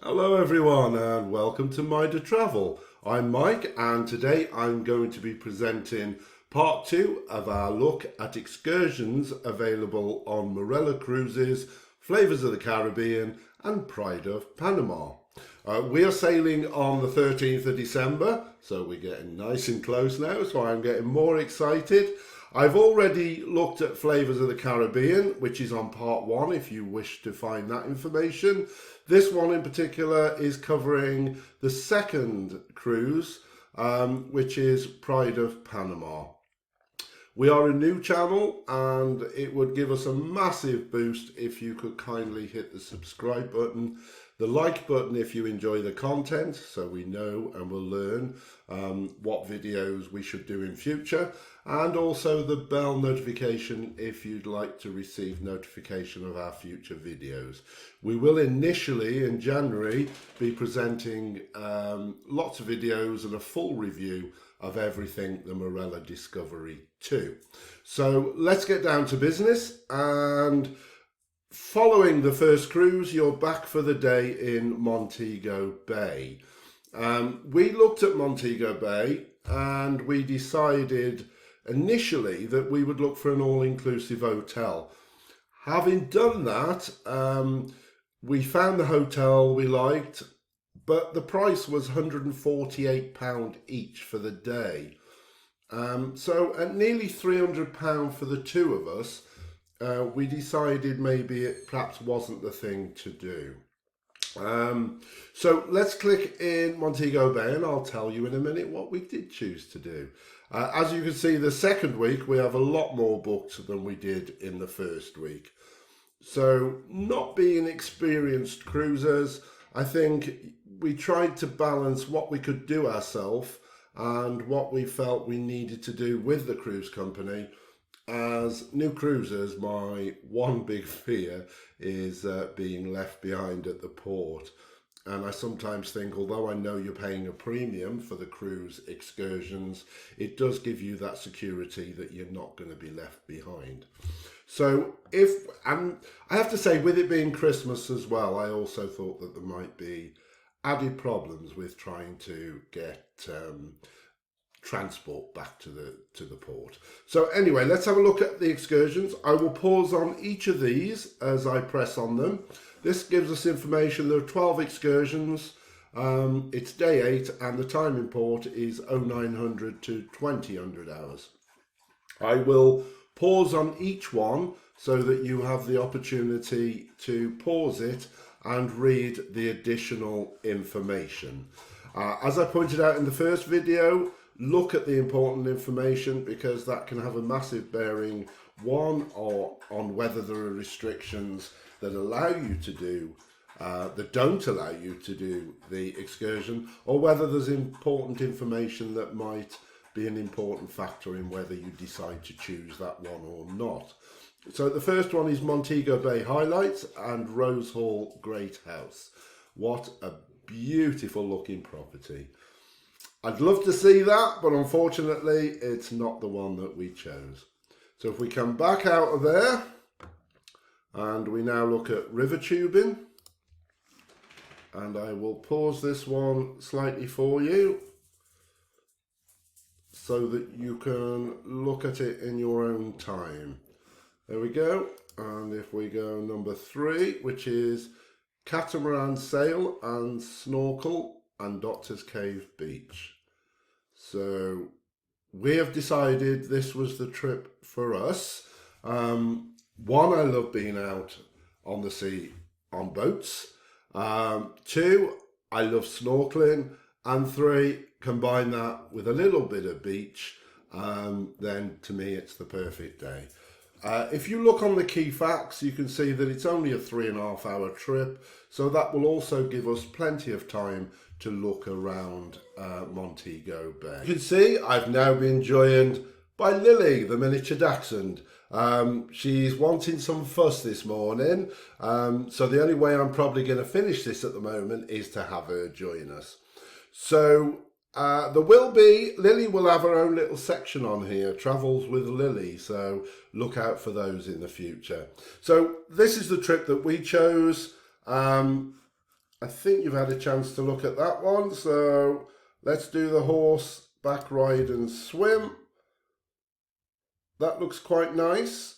Hello everyone and welcome to Mida Travel. I'm Mike and today I'm going to be presenting part 2 of our look at excursions available on Marella Cruises, Flavors of the Caribbean and Pride of Panama. We are sailing on the 13th of December, so we're getting nice and close now, so I'm getting more excited. I've already looked at Flavors of the Caribbean, which is on part 1 if you wish to find that information. This one in particular is covering the second cruise, which is Pride of Panama. We are a new channel and it would give us a massive boost if you could kindly hit the subscribe button, the like button if you enjoy the content, so we know and will learn what videos we should do in future, and also the bell notification if you'd like to receive notification of our future videos. We will initially in January be presenting lots of videos and a full review of everything the Marella Discovery 2. So let's get down to business, and following the first cruise you're back for the day in Montego Bay. We looked at Montego Bay and we decided initially that we would look for an all-inclusive hotel. Having done that, we found the hotel we liked, but the price was £148 each for the day. So at nearly £300 for the two of us, we decided maybe it perhaps wasn't the thing to do. So let's click in Montego Bay and I'll tell you in a minute what we did choose to do. As you can see, the second week we have a lot more booked than we did in the first week. So not being experienced cruisers, I think we tried to balance what we could do ourselves and what we felt we needed to do with the cruise company. As new cruisers, my one big fear is being left behind at the port. And I sometimes think, although I know you're paying a premium for the cruise excursions, it does give you that security that you're not going to be left behind. So I have to say, with it being Christmas as well, I also thought that there might be added problems with trying to get transport back to the port. So anyway, let's have a look at the excursions. I will pause on each of these as I press on them. This gives us information. There are 12 excursions. It's day 8 and the time in port is 0900 to 2000 hours. I will pause on each one so that you have the opportunity to pause it and read the additional information. As I pointed out in the first video, look at the important information because that can have a massive bearing, one, or on whether there are restrictions that allow you to do, that don't allow you to do the excursion, or whether there's important information that might be an important factor in whether you decide to choose that one or not. So the first one is Montego Bay Highlights and Rose Hall Great House. What a beautiful looking property. I'd love to see that, but unfortunately it's not the one that we chose. So if we come back out of there and we now look at river tubing, and I will pause this one slightly for you so that you can look at it in your own time. There we go. And if we go number 3, which is catamaran sail and snorkel and Doctor's Cave Beach. So we have decided this was the trip for us. One, I love being out on the sea on boats. 2, I love snorkeling. And 3, combine that with a little bit of beach, then to me it's the perfect day. If you look on the key facts, you can see that it's only a 3.5 hour trip, so that will also give us plenty of time to look around Montego Bay. You can see I've now been joined by Lily, the miniature dachshund. She's wanting some fuss this morning, so the only way I'm probably going to finish this at the moment is to have her join us. So Lily will have her own little section on here, Travels with Lily, so look out for those in the future. So this is the trip that we chose. I think you've had a chance to look at that one, so let's do the horse back ride and swim. That looks quite nice.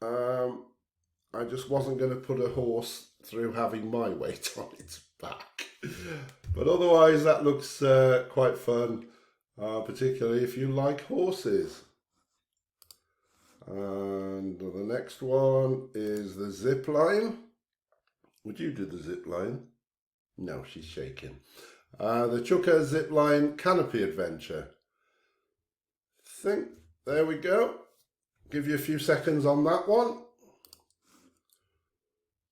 I just wasn't going to put a horse through having my weight on its back. But otherwise that looks quite fun, particularly if you like horses. And the next one is the zip line. Would you do the zip line? No, she's shaking. The Chuka zip line canopy adventure. There we go. Give you a few seconds on that one.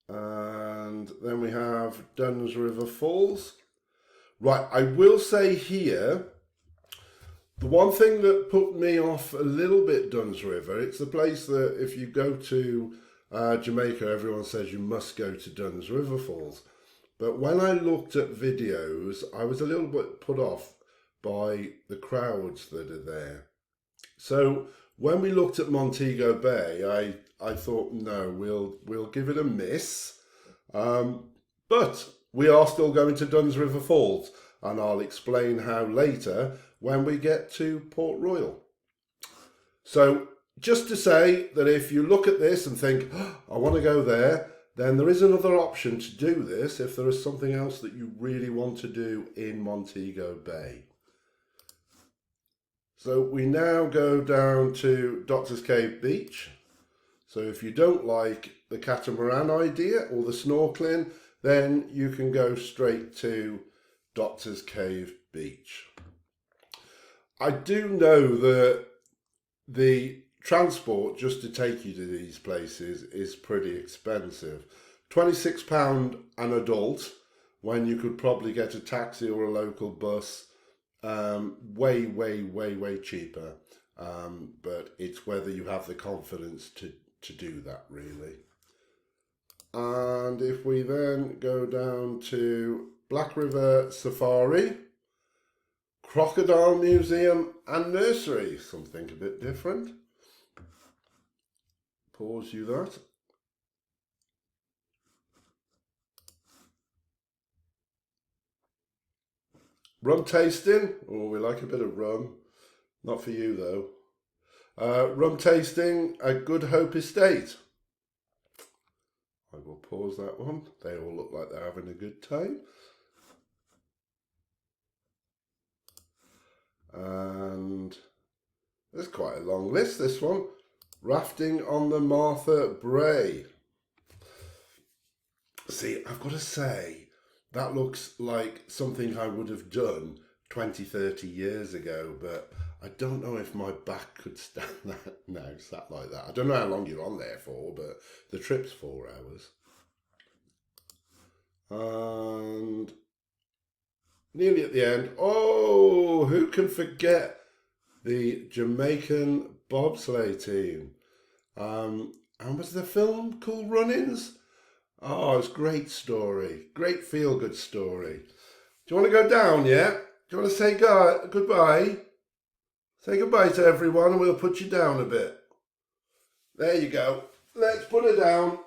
And then we have Duns River Falls. Right, I will say here, the one thing that put me off a little bit Duns River, it's the place that if you go to Jamaica, everyone says you must go to Duns River Falls. But when I looked at videos, I was a little bit put off by the crowds that are there. So when we looked at Montego Bay, I thought, no, we'll give it a miss. But we are still going to Duns River Falls, and I'll explain how later when we get to Port Royal. So just to say that if you look at this and think, oh, I want to go there, then there is another option to do this if there is something else that you really want to do in Montego Bay. So we now go down to Doctor's Cave Beach. So if you don't like the catamaran idea or the snorkeling, then you can go straight to Doctor's Cave Beach. I do know that the transport just to take you to these places is pretty expensive. £26 an adult, when you could probably get a taxi or a local bus way cheaper. But it's whether you have the confidence to do that, really. And if we then go down to Black River Safari, Crocodile Museum and Nursery, something a bit different. Pause you that. Rum tasting. Oh, we like a bit of rum. Not for you though. Rum tasting at Good Hope Estate. I will pause that one. They all look like they're having a good time. And there's quite a long list, this one. Rafting on the Martha Brae. See, I've got to say, that looks like something I would have done 20, 30 years ago, but I don't know if my back could stand that now, sat like that. I don't know how long you're on there for, but the trip's 4 hours. And nearly at the end, oh, who can forget the Jamaican bobsleigh team? And was the film Cool Runnings? Oh, it's a great story. Great feel-good story. Do you want to go down yet? Do you want to say goodbye? Say goodbye to everyone and we'll put you down a bit. There you go. Let's put her down.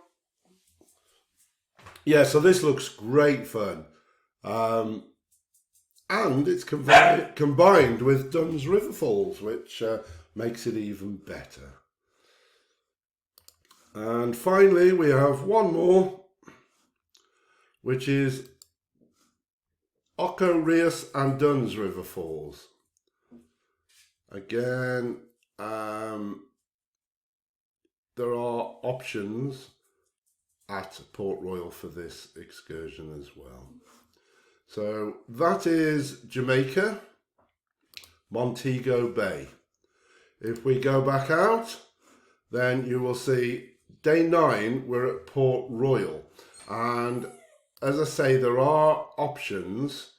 Yeah, so this looks great fun. And it's combined with Duns River Falls, which makes it even better. And finally, we have one more, which is Ocho Rios and Duns River Falls. Again, there are options at Port Royal for this excursion as well. So that is Jamaica, Montego Bay. If we go back out, then you will see day 9, we're at Port Royal. And as I say, there are options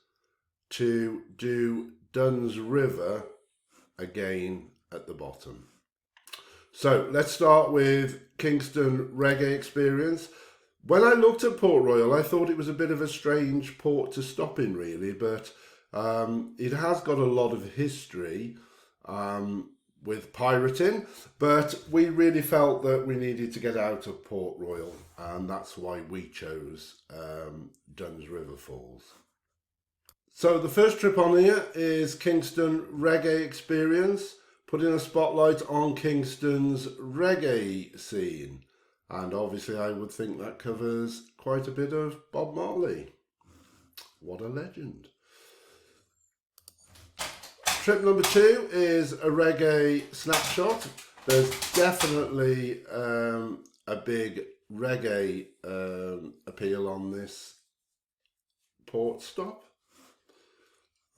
to do Duns River again at the bottom. So let's start with Kingston Reggae Experience. When I looked at Port Royal, I thought it was a bit of a strange port to stop in, really, but it has got a lot of history. with pirating, but we really felt that we needed to get out of Port Royal, and that's why we chose Dunn's River Falls. So the first trip on here is Kingston Reggae Experience, putting a spotlight on Kingston's reggae scene. And obviously I would think that covers quite a bit of Bob Marley. What a legend. Trip number 2 is a reggae snapshot. There's definitely a big reggae appeal on this port stop.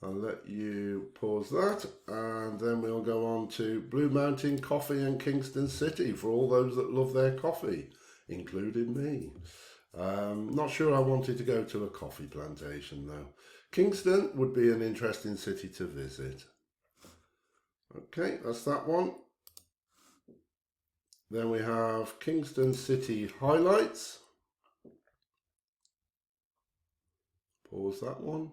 I'll let you pause that, and then we'll go on to Blue Mountain Coffee and Kingston City for all those that love their coffee, including me. Not sure I wanted to go to a coffee plantation though. Kingston would be an interesting city to visit. Okay, that's that one. Then we have Kingston City highlights. Pause that one.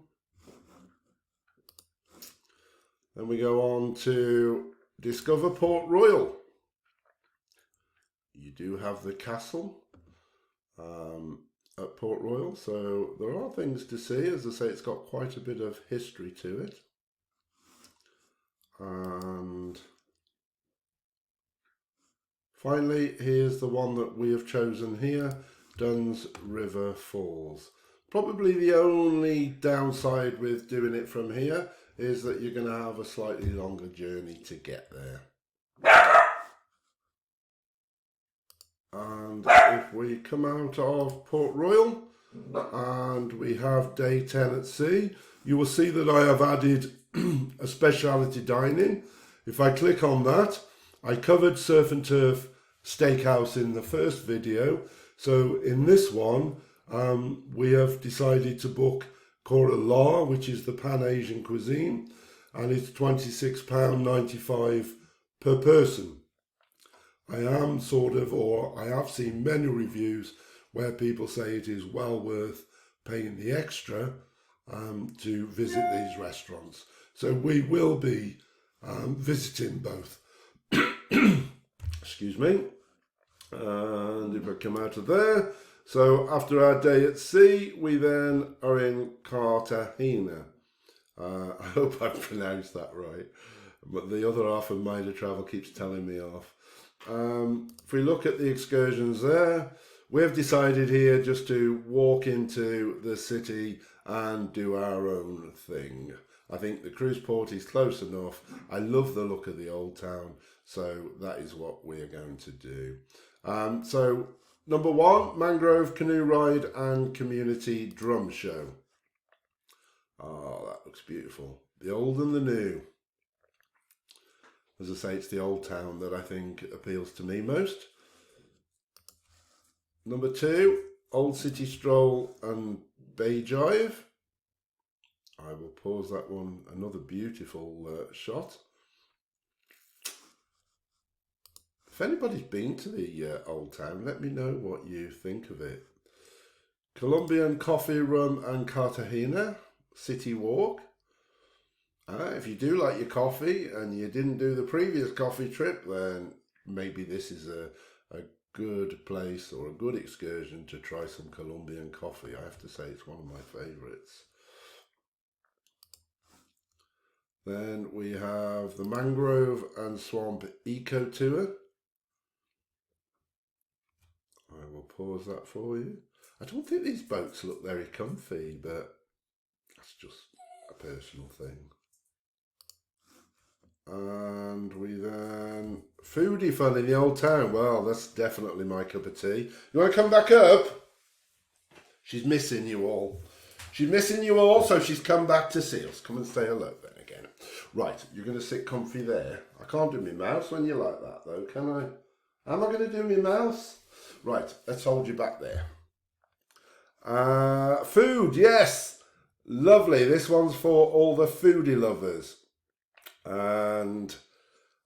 Then we go on to Discover Port Royal. You do have the castle at Port Royal, so there are things to see. As I say, it's got quite a bit of history to it. And finally, here's the one that we have chosen here, Dunn's River Falls. Probably the only downside with doing it from here is that you're going to have a slightly longer journey to get there. And if we come out of Port Royal and we have day 10 at sea, you will see that I have added a specialty dining. If I click on that, I covered Surf and Turf Steakhouse in the first video. So in this one, we have decided to book Cora La, which is the Pan-Asian cuisine, and it's £26.95 per person. I have seen many reviews where people say it is well worth paying the extra to visit these restaurants. So we will be visiting both. Excuse me. And if I come out of there, so after our day at sea, we then are in Cartagena. I hope I've pronounced that right, but the other half of Mind of Travel keeps telling me off. If we look at the excursions there, we've decided here just to walk into the city and do our own thing. I think the cruise port is close enough. I love the look of the old town, so that is what we are going to do. So number 1, Mangrove Canoe Ride and Community Drum Show. Oh, that looks beautiful. The old and the new. As I say, it's the old town that I think appeals to me most. Number 2, Old City Stroll and Bay Jive. I will pause that one. Another beautiful shot. If anybody's been to the old town, let me know what you think of it. Colombian Coffee, Rum and Cartagena City Walk. If you do like your coffee and you didn't do the previous coffee trip, then maybe this is a good place or a good excursion to try some Colombian coffee. I have to say it's one of my favourites. Then we have the Mangrove and Swamp Eco Tour. I will pause that for you. I don't think these boats look very comfy, but that's just a personal thing. And we then foodie fun in the old town. Well, that's definitely my cup of tea. You want to come back up? She's missing you all. She's missing you all, so she's come back to see us. Come and say hello then again. Right, you're going to sit comfy there. I can't do my mouse when you're like that though, can I? Am I going to do my mouse? Right, let's hold you back there. Food, yes. Lovely. This one's for all the foodie lovers. And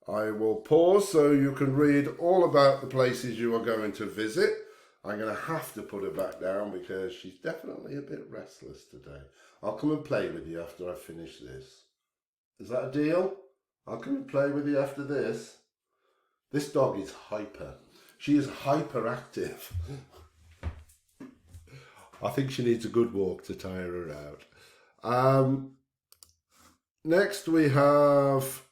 I will pause so you can read all about the places you are going to visit. I'm going to have to put her back down because she's definitely a bit restless today. I'll come and play with you after I finish this. Is that a deal? I'll come and play with you after this. This dog is hyper. She is hyperactive. I think she needs a good walk to tire her out. Next we have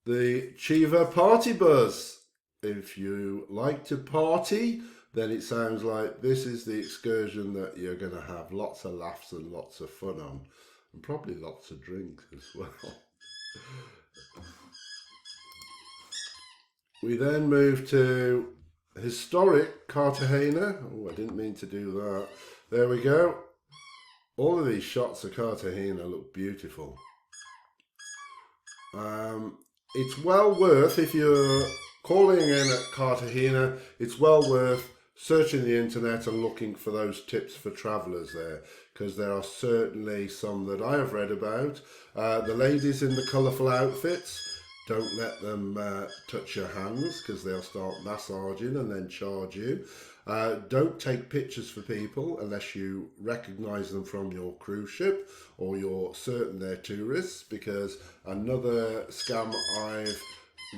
the Chiva Party Bus. If you like to party, then it sounds like this is the excursion that you're going to have lots of laughs and lots of fun on, and probably lots of drinks as well. We then move to historic Cartagena. Oh, I didn't mean to do that. There we go. All of these shots of Cartagena look beautiful. It's well worth, if you're calling in at Cartagena, it's well worth searching the internet and looking for those tips for travellers there, because there are certainly some that I have read about. The ladies in the colourful outfits, don't let them touch your hands, because they'll start massaging and then charge you. Don't take pictures for people unless you recognise them from your cruise ship or you're certain they're tourists, because another scam I've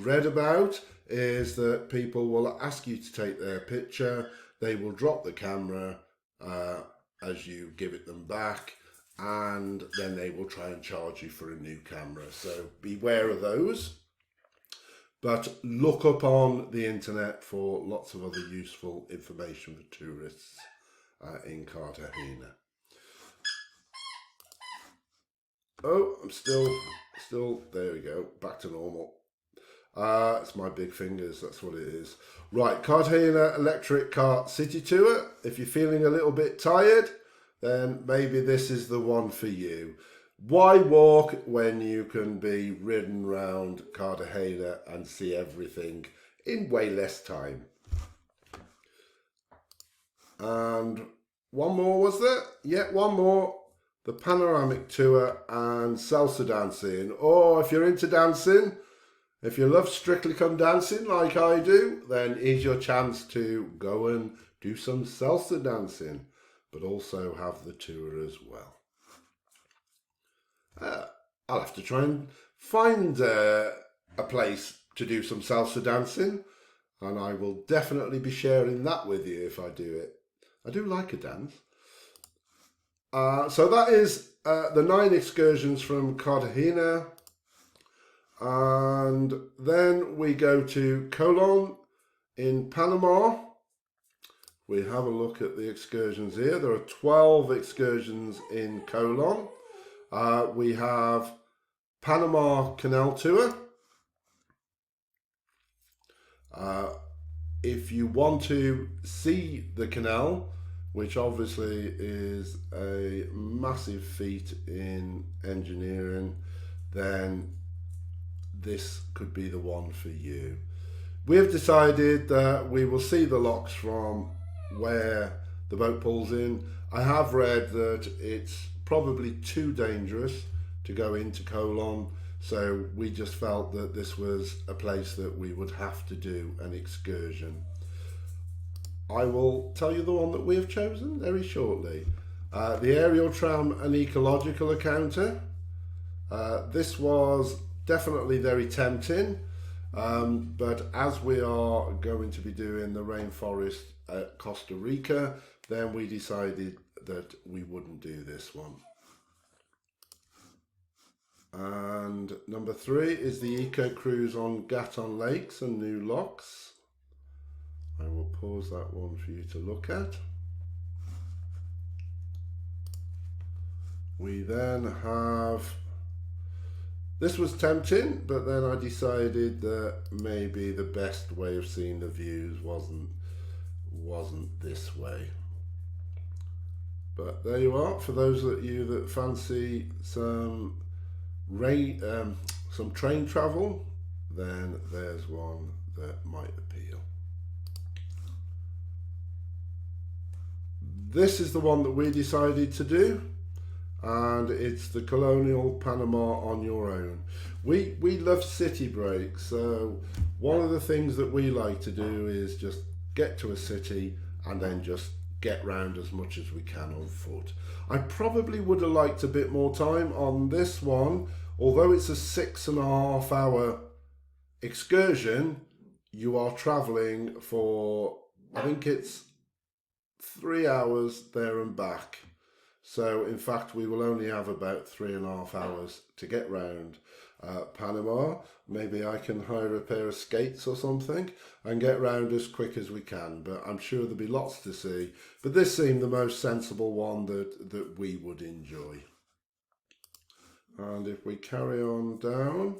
read about is that people will ask you to take their picture, they will drop the camera as you give it them back, and then they will try and charge you for a new camera. So beware of those, but look up on the internet for lots of other useful information for tourists in Cartagena. Oh, I'm still, there we go, back to normal. It's my big fingers, that's what it is. Right, Cartagena Electric Cart City Tour. If you're feeling a little bit tired, then maybe this is the one for you. Why walk when you can be ridden round Cartagena and see everything in way less time? And one more, was there? Yeah, one more. The panoramic tour and salsa dancing. Or if you're into dancing, if you love Strictly Come Dancing like I do, then here's your chance to go and do some salsa dancing, but also have the tour as well. I'll have to try and find a place to do some salsa dancing, and I will definitely be sharing that with you if I do it. I do like a dance. So that is the 9 excursions from Cartagena. And then we go to Colon in Panama. We have a look at the excursions here. There are 12 excursions in Colon. We have Panama Canal Tour. If you want to see the canal, which obviously is a massive feat in engineering, then this could be the one for you. We have decided that we will see the locks from where the boat pulls in. I have read that it's probably too dangerous to go into Colon, so we just felt that this was a place that we would have to do an excursion. I will tell you the one that we have chosen very shortly. The aerial tram and ecological encounter. This was definitely very tempting, but as we are going to be doing the rainforest at Costa Rica, then we decided that we wouldn't do this one. And number 3 is the eco cruise on Gatton Lakes and New Locks. I will pause that one for you to look at. We then have, this was tempting, but then I decided that maybe the best way of seeing the views wasn't this way. But there you are. For those of you that fancy some train travel, then there's one that might appeal. This is the one that we decided to do, and it's the Colonial Panama on your own. We love city breaks, so one of the things that we like to do is just get to a city and then just get round as much as we can on foot. I probably would have liked a bit more time on this one, although it's a 6.5 hour excursion, you are traveling for, I think it's 3 hours there and back. So in fact, we will only have about 3.5 hours to get round Panama. Maybe I can hire a pair of skates or something and get round as quick as we can, but I'm sure there'll be lots to see. But this seemed the most sensible one that we would enjoy. And if we carry on down,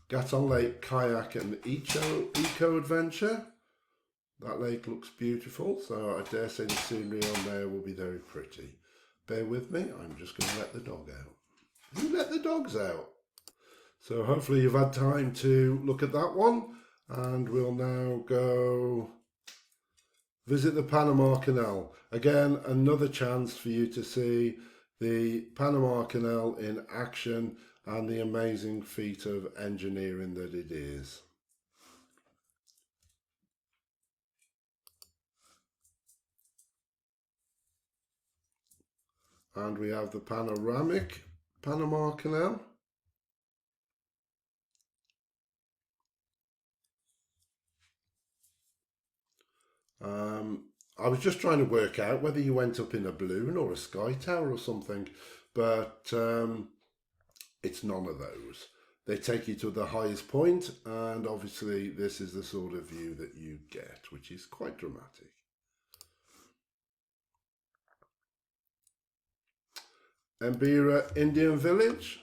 Gatton Lake Kayak and Eco Adventure. That lake looks beautiful, so I dare say the scenery on there will be very pretty. Bear with me, I'm just going to let the dog out. You let the dogs out. So hopefully you've had time to look at that one, and we'll now go visit the Panama Canal. Again, another chance for you to see the Panama Canal in action and the amazing feat of engineering that it is. And we have the panoramic Panama Canal. I was just trying to work out whether you went up in a balloon or a sky tower or something, but it's none of those. They take you to the highest point, and obviously this is the sort of view that you get, which is quite dramatic. Mbira Indian Village.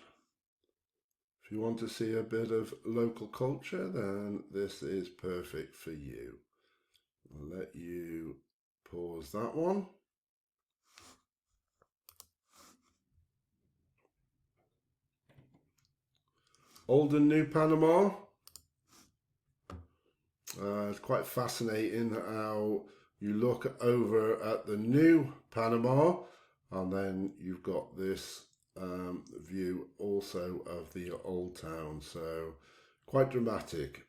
If you want to see a bit of local culture, then this is perfect for you. I'll let you pause that one. Old and New Panama. It's quite fascinating how you look over at the new Panama, and then you've got this view also of the old town, so quite dramatic.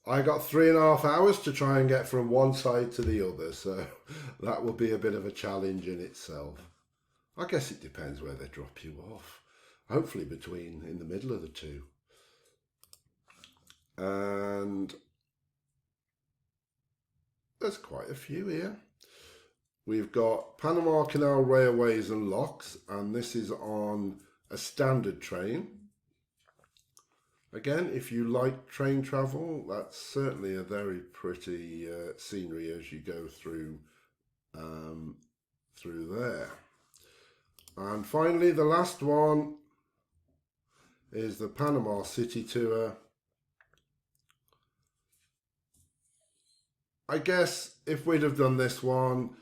I got 3.5 hours to try and get from one side to the other, so that will be a bit of a challenge in itself. I guess it depends where they drop you off. Hopefully in the middle of the two. And there's quite a few here. We've got Panama Canal Railways and Locks, and this is on a standard train. Again, if you like train travel, that's certainly a very pretty scenery as you go through there. And finally, the last one is the Panama City Tour. I guess if we'd have done this one,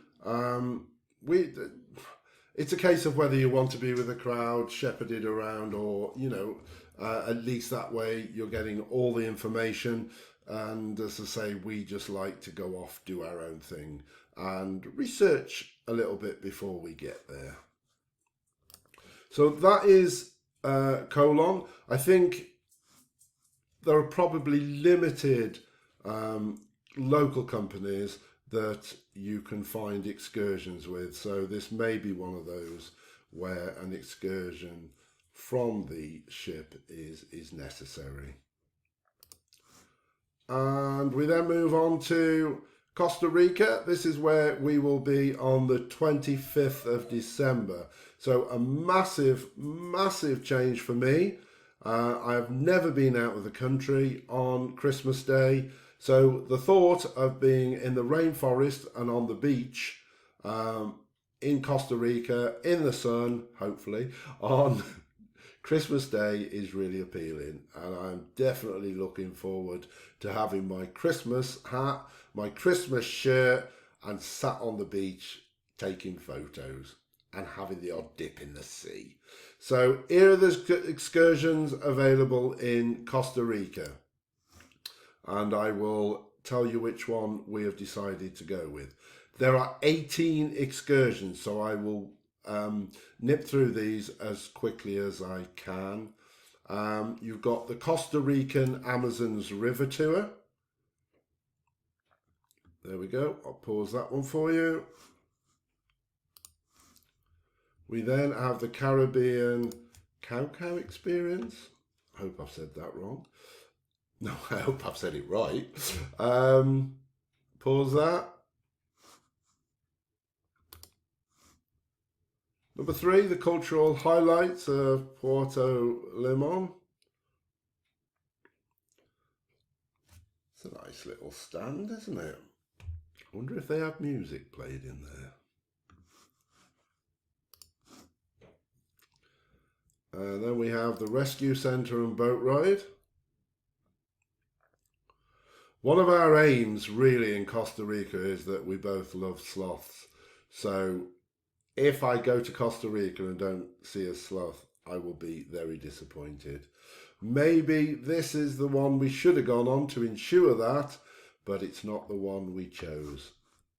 it's a case of whether you want to be with a crowd, shepherded around, or, you know, at least that way you're getting all the information. And as I say, we just like to go off, do our own thing, and research a little bit before we get there. So that is Colon. I think there are probably limited local companies that you can find excursions with, so this may be one of those where an excursion from the ship is necessary. And we then move on to Costa Rica. This is where we will be on the 25th of December, so a massive change for me. I have never been out of the country on Christmas Day. So the thought of being in the rainforest and on the beach in Costa Rica in the sun, hopefully, on Christmas Day is really appealing. And I'm definitely looking forward to having my Christmas hat, my Christmas shirt, and sat on the beach taking photos and having the odd dip in the sea. So here are the excursions available in Costa Rica. And I will tell you which one we have decided to go with. There are 18 excursions, so I will nip through these as quickly as I can. You've got the Costa Rican Amazons River Tour. There we go, I'll pause that one for you. We then have the Caribbean Cow experience. I hope I've said that wrong. No, I hope I've said it right. Pause that. Number 3, the cultural highlights of Puerto Limon. It's a nice little stand, isn't it? I wonder if they have music played in there. And then we have the rescue centre and boat ride. One of our aims really in Costa Rica is that we both love sloths. So if I go to Costa Rica and don't see a sloth, I will be very disappointed. Maybe this is the one we should have gone on to ensure that, but it's not the one we chose.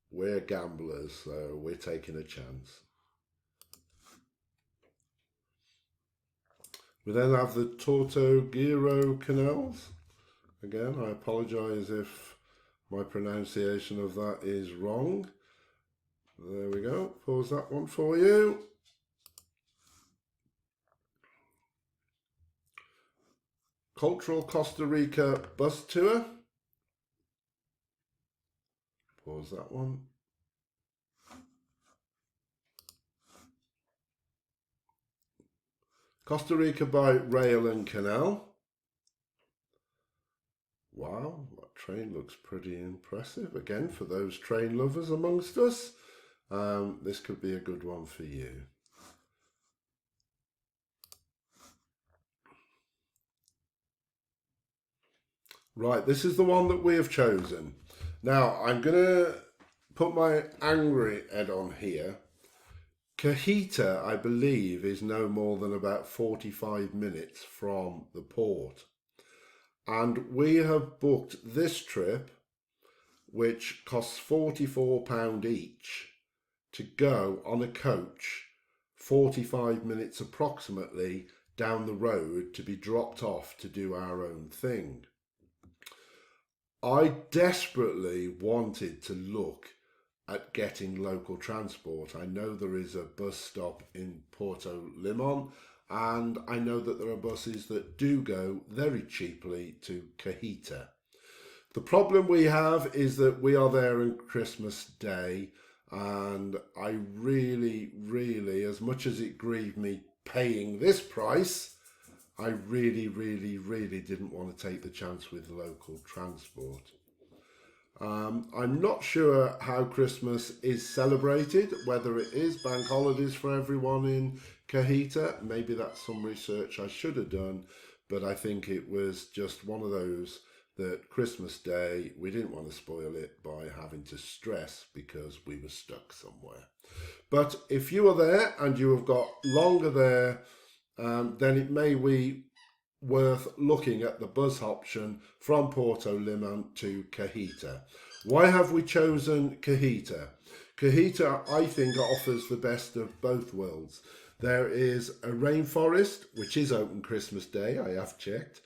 We're gamblers, so we're taking a chance. We then have the Tortuguero canals. Again, I apologise if my pronunciation of that is wrong. There we go, pause that one for you. Cultural Costa Rica bus tour. Pause that one. Costa Rica by rail and canal. Wow, that train looks pretty impressive. Again, for those train lovers amongst us, this could be a good one for you. Right, this is the one that we have chosen. Now, I'm going to put my angry head on here. Cajita, I believe, is no more than about 45 minutes from the port. And we have booked this trip, which costs £44 each, to go on a coach 45 minutes approximately down the road to be dropped off to do our own thing. I desperately wanted to look at getting local transport. I know there is a bus stop in Puerto Limon, and I know that there are buses that do go very cheaply to Cajita. The problem we have is that we are there on Christmas Day, and I really, as much as it grieved me paying this price, I really didn't want to take the chance with local transport. I'm not sure how Christmas is celebrated, whether it is bank holidays for everyone in Cajita. Maybe that's some research I should have done, but I think it was just one of those that Christmas Day, we didn't want to spoil it by having to stress because we were stuck somewhere. But if you are there and you have got longer there, then it may be worth looking at the bus option from Puerto Limon to Cajita. Why have we chosen Cajita? Cajita, I think, offers the best of both worlds. There is a rainforest, which is open Christmas Day, I have checked,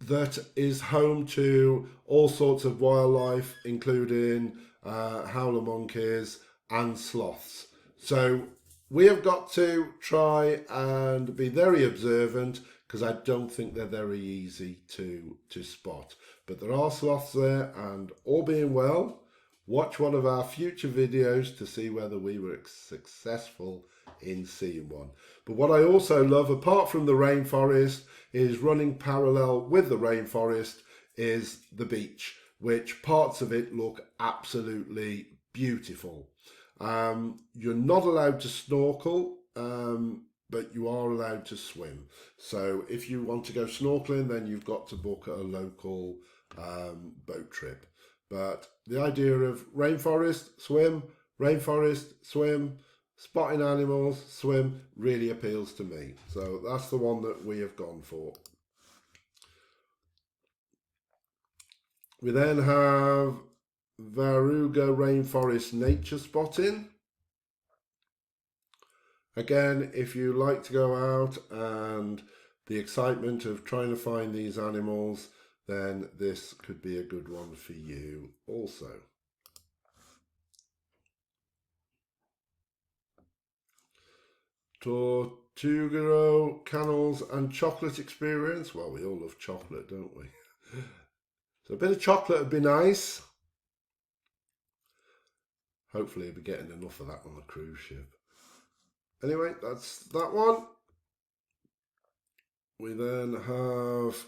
that is home to all sorts of wildlife, including howler monkeys and sloths. So we have got to try and be very observant, because I don't think they're very easy to spot. But there are sloths there, and all being well, watch one of our future videos to see whether we were successful in seeing one. But what I also love, apart from the rainforest, is running parallel with the rainforest is the beach, which parts of it look absolutely beautiful. You're not allowed to snorkel, but you are allowed to swim. So if you want to go snorkeling, then you've got to book a local boat trip. But the idea of rainforest, swim, spotting animals, swim, really appeals to me. So that's the one that we have gone for. We then have Varuga Rainforest Nature Spotting. Again, if you like to go out and the excitement of trying to find these animals, then this could be a good one for you also. Tugaro Canals and Chocolate Experience. Well, we all love chocolate, don't we? So a bit of chocolate would be nice. Hopefully we'll be getting enough of that on the cruise ship. Anyway, that's that one. We then have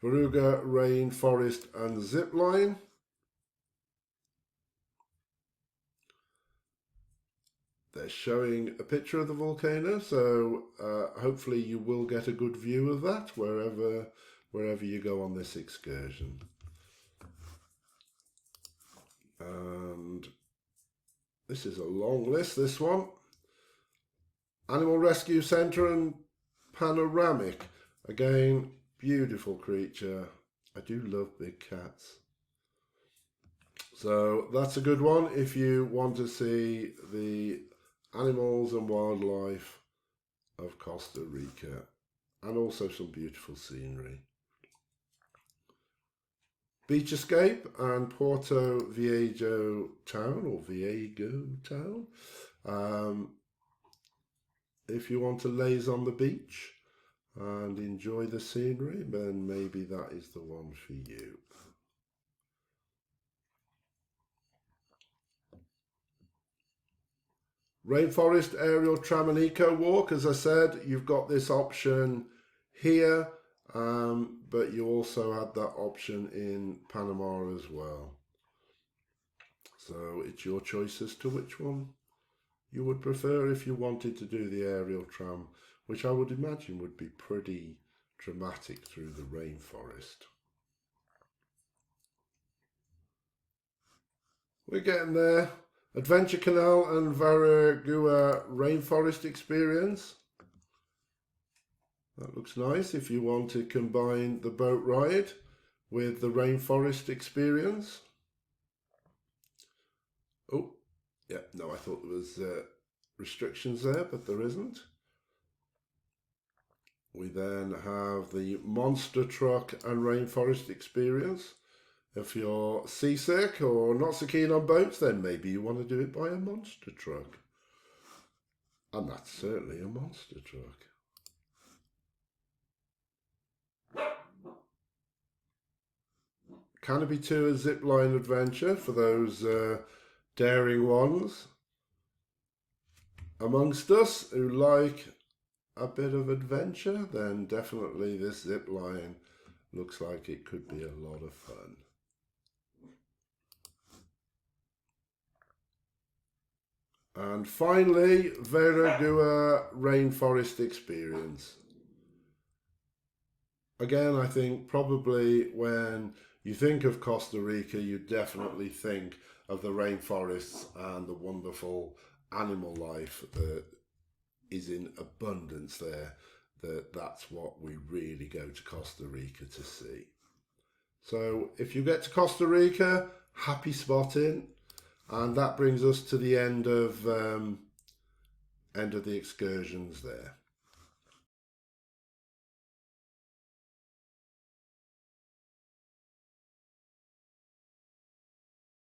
Veruga Rainforest and Zipline. They're showing a picture of the volcano, so hopefully you will get a good view of that wherever you go on this excursion. And this is a long list, this one. Animal Rescue Centre and Panoramic. Again, beautiful creature. I do love big cats. So that's a good one if you want to see the animals and wildlife of Costa Rica, and also some beautiful scenery. Beach Escape and Puerto Viejo Town, or Viego Town. If you want to laze on the beach and enjoy the scenery, then maybe that is the one for you. Rainforest Aerial Tram and Eco Walk, as I said, you've got this option here, but you also had that option in Panama as well. So it's your choice as to which one you would prefer if you wanted to do the aerial tram, which I would imagine would be pretty dramatic through the rainforest. We're getting there. Adventure Canal and Veragua Rainforest Experience. That looks nice if you want to combine the boat ride with the rainforest experience. Oh, yeah, no, I thought there was restrictions there, but there isn't. We then have the Monster Truck and Rainforest Experience. If you're seasick or not so keen on boats, then maybe you want to do it by a monster truck. And that's certainly a monster truck. Canopy Tour Zipline Adventure for those daring ones amongst us who like a bit of adventure, then definitely this zipline looks like it could be a lot of fun. And finally, Veragua Rainforest Experience. Again, I think probably when you think of Costa Rica, you definitely think of the rainforests and the wonderful animal life that is in abundance there. That's what we really go to Costa Rica to see. So if you get to Costa Rica, happy spotting. And that brings us to the end of the excursions there.